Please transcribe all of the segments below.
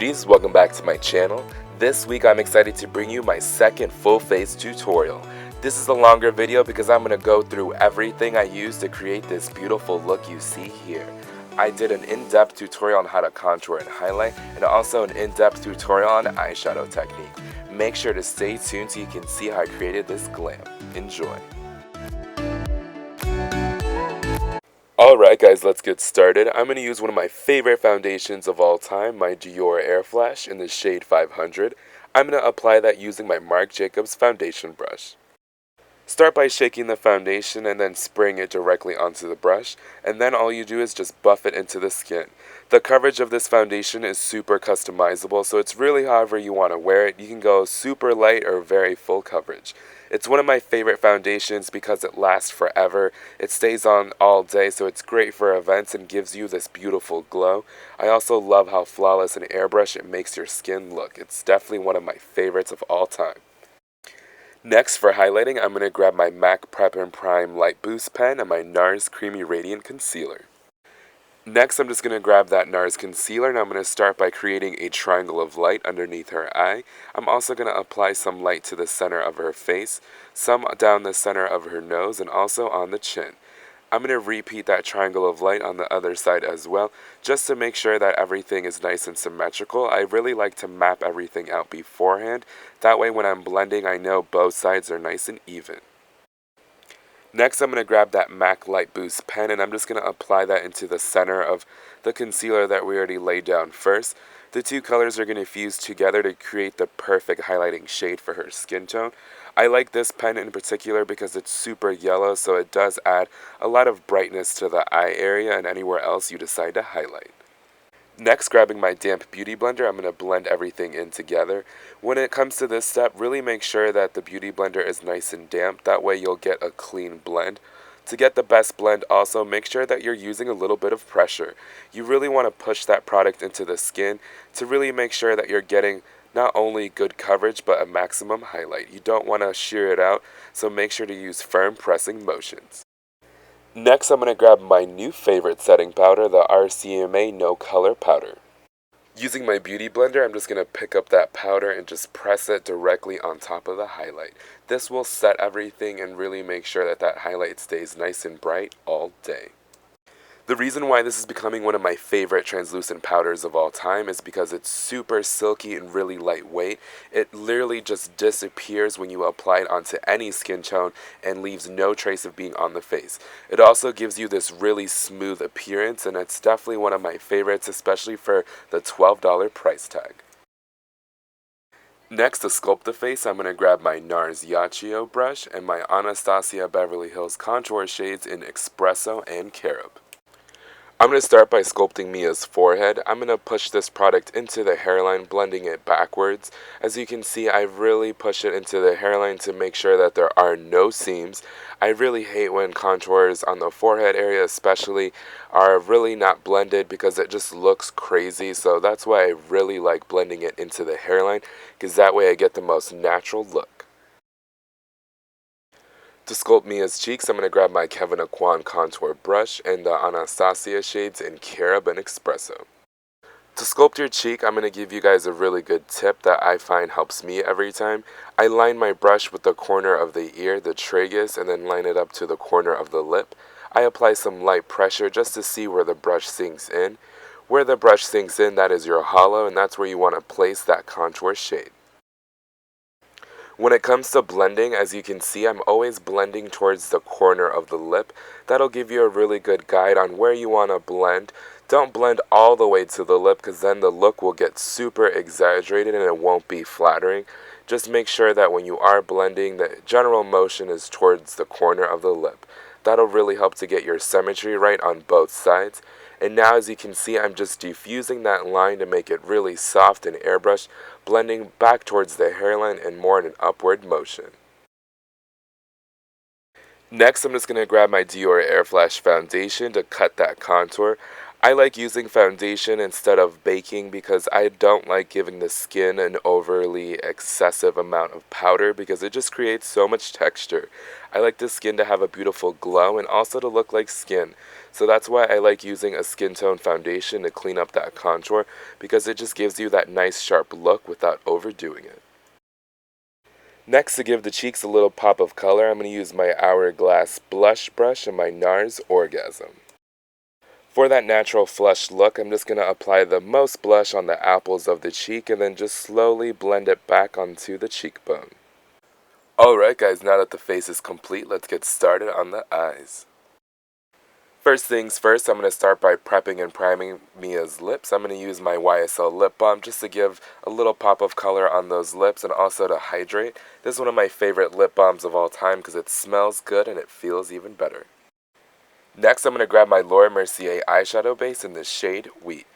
beauties, welcome back to my channel. This week I'm excited to bring you my second full face tutorial. This is a longer video because I'm going to go through everything I used to create this beautiful look you see here. I did an in-depth tutorial on how to contour and highlight, and also an in-depth tutorial on eyeshadow technique. Make sure to stay tuned so you can see how I created this glam. Enjoy. Alright guys, let's get started. I'm going to use one of my favorite foundations of all time, my Dior AirFlash in the shade 500. I'm going to apply that using my Marc Jacobs foundation brush. Start by shaking the foundation and then spraying it directly onto the brush, and then all you do is just buff it into the skin. The coverage of this foundation is super customizable, so it's really however you want to wear it. You can go super light or very full coverage. It's one of my favorite foundations because it lasts forever. It stays on all day, so it's great for events and gives you this beautiful glow. I also love how flawless and airbrush it makes your skin look. It's definitely one of my favorites of all time. Next, for highlighting, I'm going to grab my MAC Prep and Prime Light Boost pen and my NARS Creamy Radiant Concealer. Next, I'm just going to grab that NARS concealer and I'm going to start by creating a triangle of light underneath her eye. I'm also going to apply some light to the center of her face, some down the center of her nose, and also on the chin. I'm going to repeat that triangle of light on the other side as well, just to make sure that everything is nice and symmetrical. I really like to map everything out beforehand. That way when I'm blending, I know both sides are nice and even. Next, I'm going to grab that MAC Light Boost pen and I'm just going to apply that into the center of the concealer that we already laid down first. The two colors are going to fuse together to create the perfect highlighting shade for her skin tone. I like this pen in particular because it's super yellow, so it does add a lot of brightness to the eye area and anywhere else you decide to highlight. Next, grabbing my damp beauty blender, I'm going to blend everything in together. When it comes to this step, really make sure that the beauty blender is nice and damp. That way you'll get a clean blend. To get the best blend, also make sure that you're using a little bit of pressure. You really want to push that product into the skin to really make sure that you're getting not only good coverage but a maximum highlight. You don't want to shear it out, so make sure to use firm pressing motions. Next, I'm going to grab my new favorite setting powder, the RCMA No Color Powder. Using my beauty blender, I'm just going to pick up that powder and just press it directly on top of the highlight. This will set everything and really make sure that that highlight stays nice and bright all day. The reason why this is becoming one of my favorite translucent powders of all time is because it's super silky and really lightweight. It literally just disappears when you apply it onto any skin tone and leaves no trace of being on the face. It also gives you this really smooth appearance, and it's definitely one of my favorites, especially for the $12 price tag. Next, to sculpt the face, I'm going to grab my NARS xoxo brush and my Anastasia Beverly Hills contour shades in Espresso and Carob. I'm going to start by sculpting Mia's forehead. I'm going to push this product into the hairline, blending it backwards. As you can see, I really push it into the hairline to make sure that there are no seams. I really hate when contours on the forehead area especially are really not blended because it just looks crazy. So that's why I really like blending it into the hairline, because that way I get the most natural look. To sculpt Mia's cheeks, I'm going to grab my Kevin Aucoin contour brush and the Anastasia shades in Carob and Espresso. To sculpt your cheek, I'm going to give you guys a really good tip that I find helps me every time. I line my brush with the corner of the ear, the tragus, and then line it up to the corner of the lip. I apply some light pressure just to see where the brush sinks in. Where the brush sinks in, that is your hollow, and that's where you want to place that contour shade. When it comes to blending, as you can see, I'm always blending towards the corner of the lip. That'll give you a really good guide on where you want to blend. Don't blend all the way to the lip because then the look will get super exaggerated and it won't be flattering. Just make sure that when you are blending, the general motion is towards the corner of the lip. That'll really help to get your symmetry right on both sides. And now, as you can see, I'm just diffusing that line to make it really soft and airbrushed, blending back towards the hairline and more in an upward motion. Next, I'm just going to grab my Dior AirFlash foundation to cut that contour. I like using foundation instead of baking because I don't like giving the skin an overly excessive amount of powder because it just creates so much texture. I like the skin to have a beautiful glow and also to look like skin. So that's why I like using a skin tone foundation to clean up that contour because it just gives you that nice sharp look without overdoing it. Next, to give the cheeks a little pop of color, I'm going to use my Hourglass blush brush and my NARS Orgasm. For that natural flush look, I'm just going to apply the most blush on the apples of the cheek and then just slowly blend it back onto the cheekbone. Alright guys, now that the face is complete, let's get started on the eyes. First things first, I'm going to start by prepping and priming Mia's lips. I'm going to use my YSL lip balm just to give a little pop of color on those lips and also to hydrate. This is one of my favorite lip balms of all time because it smells good and it feels even better. Next, I'm going to grab my Laura Mercier eyeshadow base in the shade Wheat.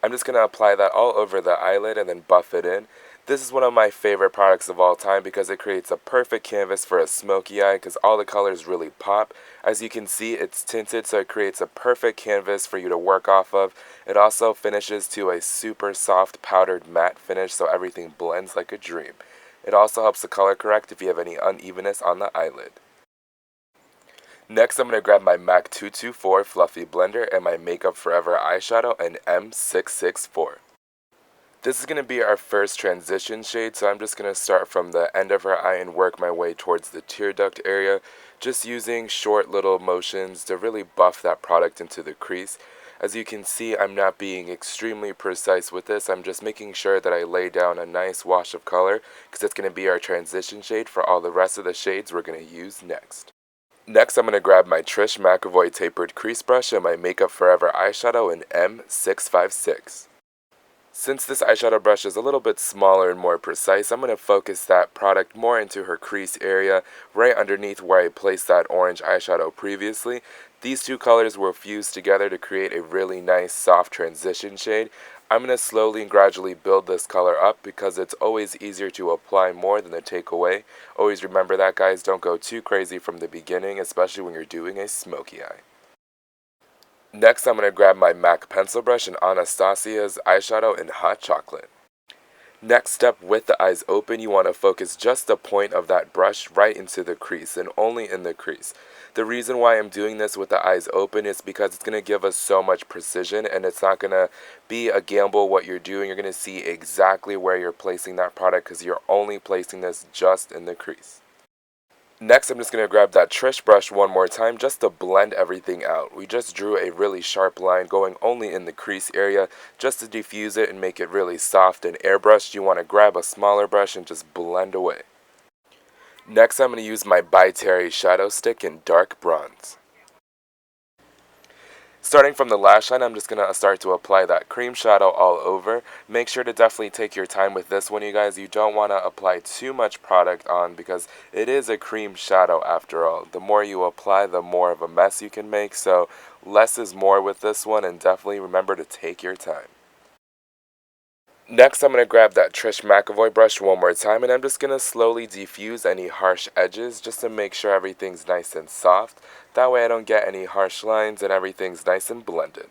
I'm just going to apply that all over the eyelid and then buff it in. This is one of my favorite products of all time because it creates a perfect canvas for a smoky eye because all the colors really pop. As you can see, it's tinted, so it creates a perfect canvas for you to work off of. It also finishes to a super soft powdered matte finish so everything blends like a dream. It also helps to color correct if you have any unevenness on the eyelid. Next, I'm going to grab my MAC 224 Fluffy Blender and my Makeup Forever eyeshadow in M664. This is going to be our first transition shade, so I'm just going to start from the end of her eye and work my way towards the tear duct area, just using short little motions to really buff that product into the crease. As you can see, I'm not being extremely precise with this. I'm just making sure that I lay down a nice wash of color because it's going to be our transition shade for all the rest of the shades we're going to use next. Next, I'm going to grab my Trish McEvoy Tapered Crease Brush and my Makeup Forever eyeshadow in M656. Since this eyeshadow brush is a little bit smaller and more precise, I'm going to focus that product more into her crease area, right underneath where I placed that orange eyeshadow previously. These two colors will fuse together to create a really nice soft transition shade. I'm going to slowly and gradually build this color up because it's always easier to apply more than to take away. Always remember that, guys. Don't go too crazy from the beginning, especially when you're doing a smoky eye. Next, I'm going to grab my MAC pencil brush and Anastasia's eyeshadow in Hot Chocolate. Next step, with the eyes open, you want to focus just the point of that brush right into the crease and only in the crease. The reason why I'm doing this with the eyes open is because it's going to give us so much precision and it's not going to be a gamble what you're doing. You're going to see exactly where you're placing that product because you're only placing this just in the crease. Next, I'm just going to grab that Trish brush one more time just to blend everything out. We just drew a really sharp line going only in the crease area just to diffuse it and make it really soft and airbrushed. You want to grab a smaller brush and just blend away. Next, I'm going to use my ByTerry shadow stick in dark bronze. Starting from the lash line, I'm just going to start to apply that cream shadow all over. Make sure to definitely take your time with this one, you guys. You don't want to apply too much product on because it is a cream shadow after all. The more you apply, the more of a mess you can make. So less is more with this one, and definitely remember to take your time. Next, I'm going to grab that Trish McEvoy brush one more time, and I'm just going to slowly diffuse any harsh edges just to make sure everything's nice and soft. That way I don't get any harsh lines and everything's nice and blended.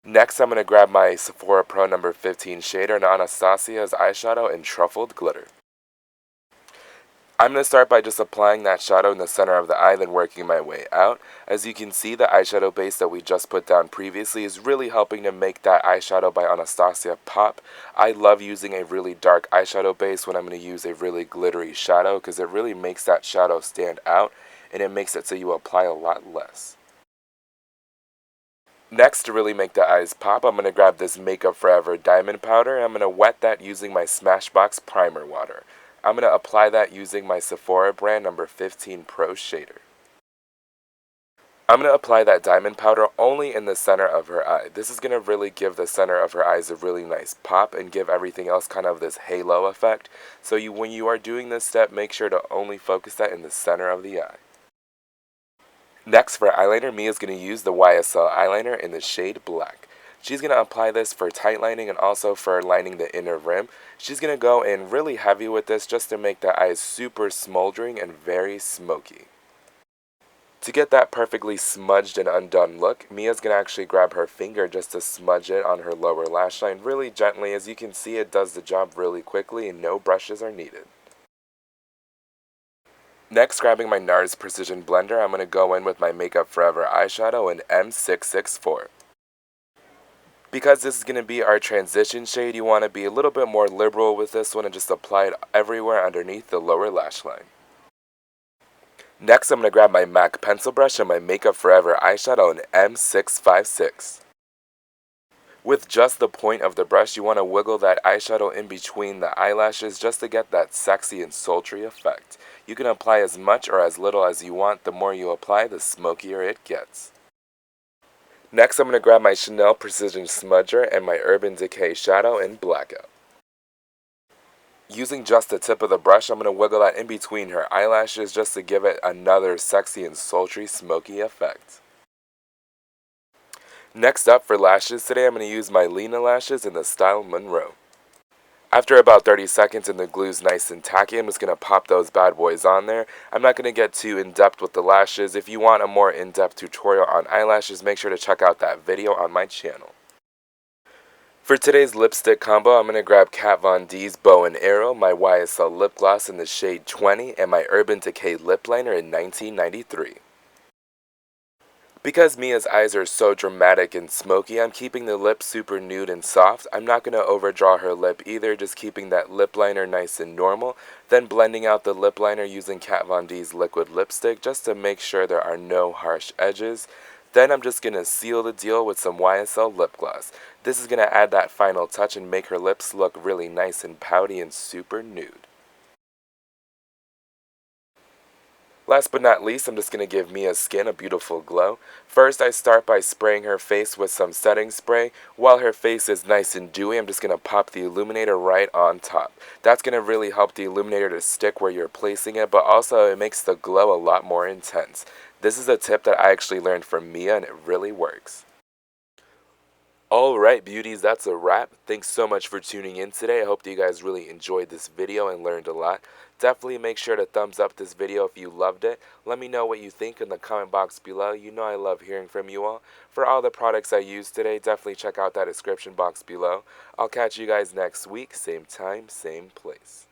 Next, I'm going to grab my Sephora Pro number 15 shader and Anastasia's eyeshadow in Truffled Glitter. I'm going to start by just applying that shadow in the center of the eye, then working my way out. As you can see, the eyeshadow base that we just put down previously is really helping to make that eyeshadow by Anastasia pop. I love using a really dark eyeshadow base when I'm going to use a really glittery shadow because it really makes that shadow stand out and it makes it so you apply a lot less. Next, to really make the eyes pop, I'm going to grab this Makeup Forever diamond powder and I'm going to wet that using my Smashbox primer water. I'm going to apply that using my Sephora brand number 15 Pro shader. I'm going to apply that diamond powder only in the center of her eye. This is going to really give the center of her eyes a really nice pop and give everything else kind of this halo effect. So when you are doing this step, make sure to only focus that in the center of the eye. Next, for eyeliner, Mia is going to use the YSL eyeliner in the shade Black. She's going to apply this for tight lining and also for lining the inner rim. She's going to go in really heavy with this just to make the eyes super smoldering and very smoky. To get that perfectly smudged and undone look, Mia's going to actually grab her finger just to smudge it on her lower lash line really gently. As you can see, it does the job really quickly and no brushes are needed. Next, grabbing my NARS Precision Blender, I'm going to go in with my Makeup Forever eyeshadow in M664. Because this is going to be our transition shade, you want to be a little bit more liberal with this one and just apply it everywhere underneath the lower lash line. Next, I'm going to grab my MAC pencil brush and my Makeup Forever eyeshadow in M656. With just the point of the brush, you want to wiggle that eyeshadow in between the eyelashes just to get that sexy and sultry effect. You can apply as much or as little as you want. The more you apply, the smokier it gets. Next, I'm going to grab my Chanel Precision Smudger and my Urban Decay shadow in Blackout. Using just the tip of the brush, I'm going to wiggle that in between her eyelashes just to give it another sexy and sultry smoky effect. Next up for lashes today, I'm going to use my Lena lashes in the style Monroe. After about 30 seconds and the glue's nice and tacky, I'm just going to pop those bad boys on there. I'm not going to get too in-depth with the lashes. If you want a more in-depth tutorial on eyelashes, make sure to check out that video on my channel. For today's lipstick combo, I'm going to grab Kat Von D's Bow and Arrow, my YSL lip gloss in the shade 20, and my Urban Decay lip liner in 1993. Because Mia's eyes are so dramatic and smoky, I'm keeping the lip super nude and soft. I'm not going to overdraw her lip either, just keeping that lip liner nice and normal, then blending out the lip liner using Kat Von D's liquid lipstick just to make sure there are no harsh edges. Then I'm just going to seal the deal with some YSL lip gloss. This is going to add that final touch and make her lips look really nice and pouty and super nude. Last but not least, I'm just going to give Mia's skin a beautiful glow. First, I start by spraying her face with some setting spray. While her face is nice and dewy, I'm just going to pop the illuminator right on top. That's going to really help the illuminator to stick where you're placing it, but also it makes the glow a lot more intense. This is a tip that I actually learned from Mia, and it really works. Alright beauties, that's a wrap. Thanks so much for tuning in today. I hope that you guys really enjoyed this video and learned a lot. Definitely make sure to thumbs up this video if you loved it. Let me know what you think in the comment box below. You know I love hearing from you all. For all the products I used today, definitely check out that description box below. I'll catch you guys next week, same time, same place.